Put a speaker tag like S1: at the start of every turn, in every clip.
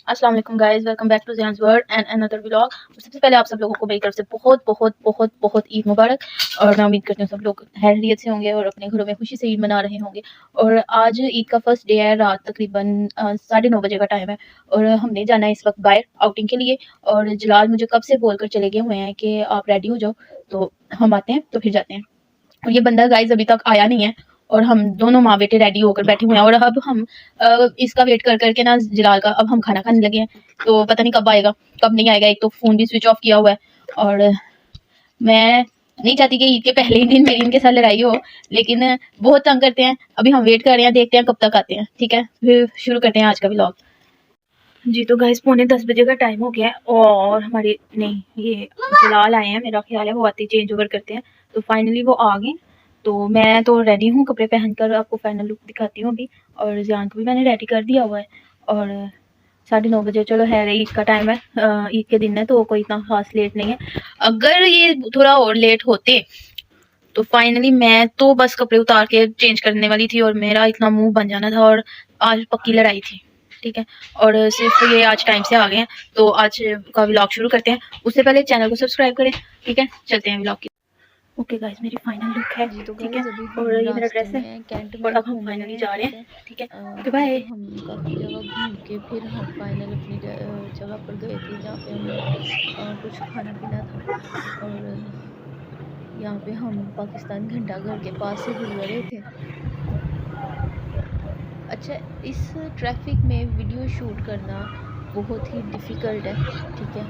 S1: अस्सलाम वालेकुम guys, welcome back to Zian's world and another vlog. सबसे पहले आप सब लोगों को मेरी तरफ से बहुत बहुत बहुत बहुत ईद मुबारक। और मैं उम्मीद करती हूँ सब लोग खैरियत से होंगे और अपने घरों में खुशी से ईद मना रहे होंगे। और आज ईद का फर्स्ट डे है, रात तकरीबन 9:30 बजे का टाइम है और हमने जाना है इस वक्त बाहर आउटिंग के लिए। और जलाल मुझे कब से बोल कर चले गए हुए हैं कि आप रेडी हो जाओ, तो हम आते हैं तो फिर जाते हैं। और ये बंदा गाइस अभी तक आया नहीं है और हम दोनों माँ बेटे रेडी होकर बैठे हुए हैं। और अब हम इसका वेट कर करके ना जलाल का, अब हम खाना खाने लगे हैं, तो पता नहीं कब आएगा कब नहीं आएगा। एक तो फ़ोन भी स्विच ऑफ किया हुआ है और मैं नहीं चाहती कि ईद के पहले ही दिन मेरी इनके साथ लड़ाई हो, लेकिन बहुत तंग करते हैं। अभी हम वेट कर रहे हैं, देखते हैं कब तक आते हैं। ठीक है, फिर शुरू करते हैं आज का व्लॉग। जी तो गाइस 9:45 बजे का टाइम हो गया है और हमारे नहीं, ये जलाल आए हैं, मेरा ख्याल है वो आते ही चेंज ओवर करते हैं। तो फाइनली वो आ गए, तो मैं तो रेडी हूँ, कपड़े पहनकर आपको फाइनल लुक दिखाती हूँ अभी। और ज़ियान को भी मैंने रेडी कर दिया हुआ है। और 9:30 बजे, चलो है ईद का टाइम है, ईद के दिन है तो कोई इतना खास लेट नहीं है। अगर ये थोड़ा और लेट होते तो फाइनली मैं तो बस कपड़े उतार के चेंज करने वाली थी और मेरा इतना मुंह बन जाना था और आज पक्की लड़ाई थी। ठीक है, और सिर्फ ये आज टाइम से आ गए हैं, तो आज का व्लॉग शुरू करते हैं। उससे पहले चैनल को सब्सक्राइब करें। ठीक है, चलते हैं व्लॉग की। ओके गाइस, मेरी फाइनल लुक है जी। तो ठीक है, और ये मेरा ड्रेस है और अब हम फाइनली जा रहे हैं। ठीक है, ओके बाय।
S2: हम काफ़ी जगह घूम के फिर हम फाइनल अपनी जगह पर गए थे जहाँ पे हमें कुछ खाना पीना था। और यहाँ पे हम पाकिस्तान घंटा घर के पास से गुजरे थे। अच्छा, इस ट्रैफिक में वीडियो शूट करना बहुत ही डिफ़िकल्ट है। ठीक है,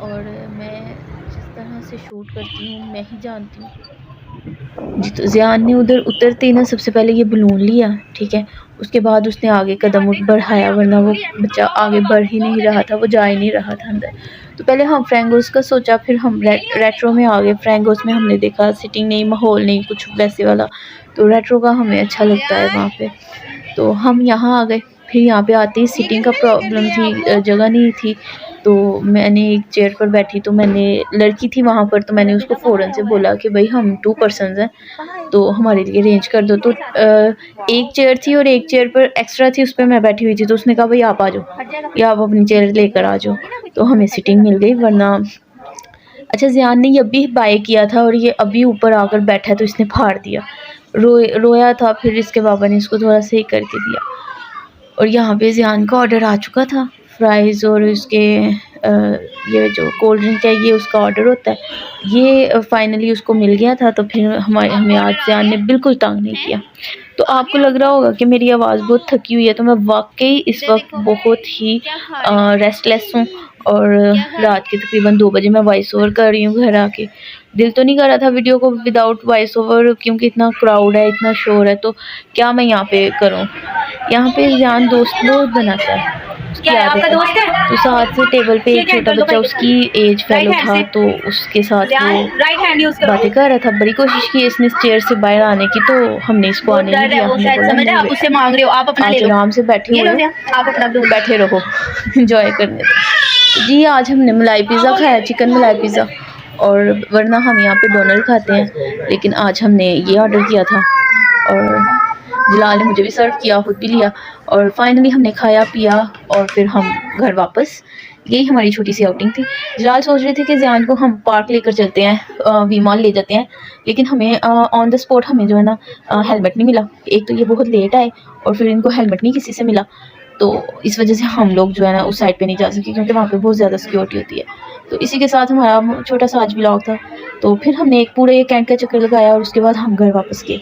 S2: और मैं जिस तरह से शूट करती हूँ मैं ही जानती हूँ। जी तो ज़ियान ने उधर उतरते ही ना सबसे पहले ये बलून लिया। ठीक है, उसके बाद उसने आगे कदम बढ़ाया, वरना वो बच्चा आगे बढ़ ही नहीं रहा था, वो जा ही नहीं रहा था अंदर। तो पहले हम फ्रेंगोस का सोचा, फिर हम रेट्रो में आ गए। फ्रेंगोस में हमने देखा सिटिंग नहीं, माहौल नहीं, कुछ वैसे वाला, तो रेट्रो का हमें अच्छा लगता है वहाँ पे, तो हम यहाँ आ गए। फिर यहाँ पे आते ही सीटिंग का प्रॉब्लम थी, जगह नहीं थी, तो मैंने एक चेयर पर बैठी, तो मैंने लड़की थी वहाँ पर, तो मैंने उसको फ़ौरन से बोला कि भाई हम 2 पर्सन्स हैं तो हमारे लिए अरेंज कर दो। तो एक चेयर थी और एक चेयर पर एक्स्ट्रा थी, उस पर मैं बैठी हुई थी, तो उसने कहा भाई आप आ जाओ या आप अपनी चेयर लेकर आ जाओ, तो हमें सीटिंग मिल गई। वरना अच्छा, ज़ियान ने ये अभी बाय किया था और ये अभी ऊपर आकर बैठा है, तो इसने फाड़ दिया, रोया था। फिर इसके बाबा ने इसको थोड़ा सही करके दिया। और यहाँ पे ज़ियान का ऑर्डर आ चुका था, फ्राइज़ और इसके ये जो कोल्ड ड्रिंक है ये उसका ऑर्डर होता है, ये फाइनली उसको मिल गया था। तो फिर हमें आज ज़ियान ने बिल्कुल तंग नहीं किया। तो आपको लग रहा होगा कि मेरी आवाज़ बहुत थकी हुई है, तो मैं वाकई इस वक्त बहुत ही रेस्टलेस हूँ। और रात के तकरीबन 2 बजे मैं वॉइस ओवर कर रही हूँ घर आके। दिल तो नहीं कर रहा था वीडियो को विदाउट वॉइस ओवर, क्योंकि इतना क्राउड है, इतना शोर है, तो क्या मैं यहाँ पे करूँ। यहाँ पे ज़ियान दोस्त बहुत बनाता है, उसकी आदत है। तो साथ से टेबल पे एक छोटा बच्चा, उसकी एज फेलो था, तो उसके साथ वो बातें कर रहा था। बड़ी कोशिश की इसने चेयर से बाहर आने की, तो हमने इसको आने नहीं दिया। हमने बोला
S1: उससे मांग रहे हो, आप अपना ले लो,
S2: आराम से बैठे हुए,
S1: आप अपना
S2: बैठे रहो, एंजॉय करने दो। जी आज हमने मलाई पिज़्ज़ा खाया, चिकन मलाई पिज़्ज़ा, और वरना हम यहाँ पे डोनल्ड खाते हैं, लेकिन आज हमने ये ऑर्डर किया था। और जलाल ने मुझे भी सर्व किया, खुद भी लिया, और फाइनली हमने खाया पिया और फिर हम घर वापस। यही हमारी छोटी सी आउटिंग थी। जलाल सोच रहे थे कि ज़ियान को हम पार्क लेकर चलते हैं, वी मॉल ले जाते हैं, लेकिन हमें ऑन द स्पॉट हमें जो है ना हेलमेट नहीं मिला। एक तो ये बहुत लेट आए और फिर इनको हेलमेट नहीं किसी से मिला, तो इस वजह से हम लोग जो है ना उस साइड पे नहीं जा सके, क्योंकि वहाँ पे बहुत ज़्यादा सिक्योरिटी होती है। तो इसी के साथ हमारा छोटा सा आज व्लॉग था। तो फिर हमने एक पूरे कैंट का चक्कर लगाया और उसके बाद हम घर वापस गए।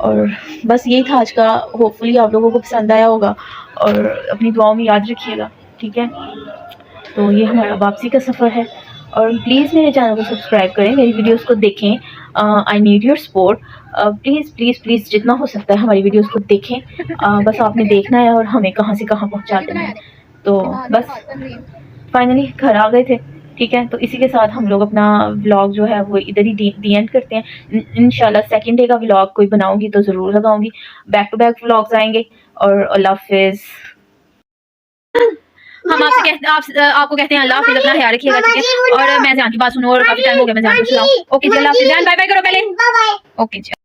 S2: और बस यही था आज का। होपफुली आप लोगों को पसंद आया होगा और अपनी दुआओं में याद रखिएगा। ठीक है, तो ये हमारा वापसी का सफ़र है। और प्लीज़ मेरे चैनल को सब्सक्राइब करें, मेरी वीडियोस को देखें। I need your support. Please please please जितना हो सकता है हमारी वीडियोस को देखें। बस आपने देखना है और हमें कहाँ से कहाँ पहुँचा देना है। तो बस फाइनली घर आ गए थे। ठीक है, तो इसी के साथ हम लोग अपना व्लॉग जो है वो इधर ही दी एंड करते हैं। इंशाल्लाह सेकंड डे का व्लॉग कोई बनाऊंगी तो ज़रूर लगाऊंगी। बैक टू बैक व्लॉग्स आएंगे। और अल्लाह हाफिज़।
S1: हम आपको कहते हैं अल्लाह हाफिज़, अपना ख्याल रखिएगा। ठीक है, और मैं ज़ियान की बात सुनूं और काफ़ी टाइम हो गया मैं ज़ियान को सुनाऊं। ओके जी, अल्लाह हाफिज़। ज़ियान बाय बाय करो पहले। ओके जी।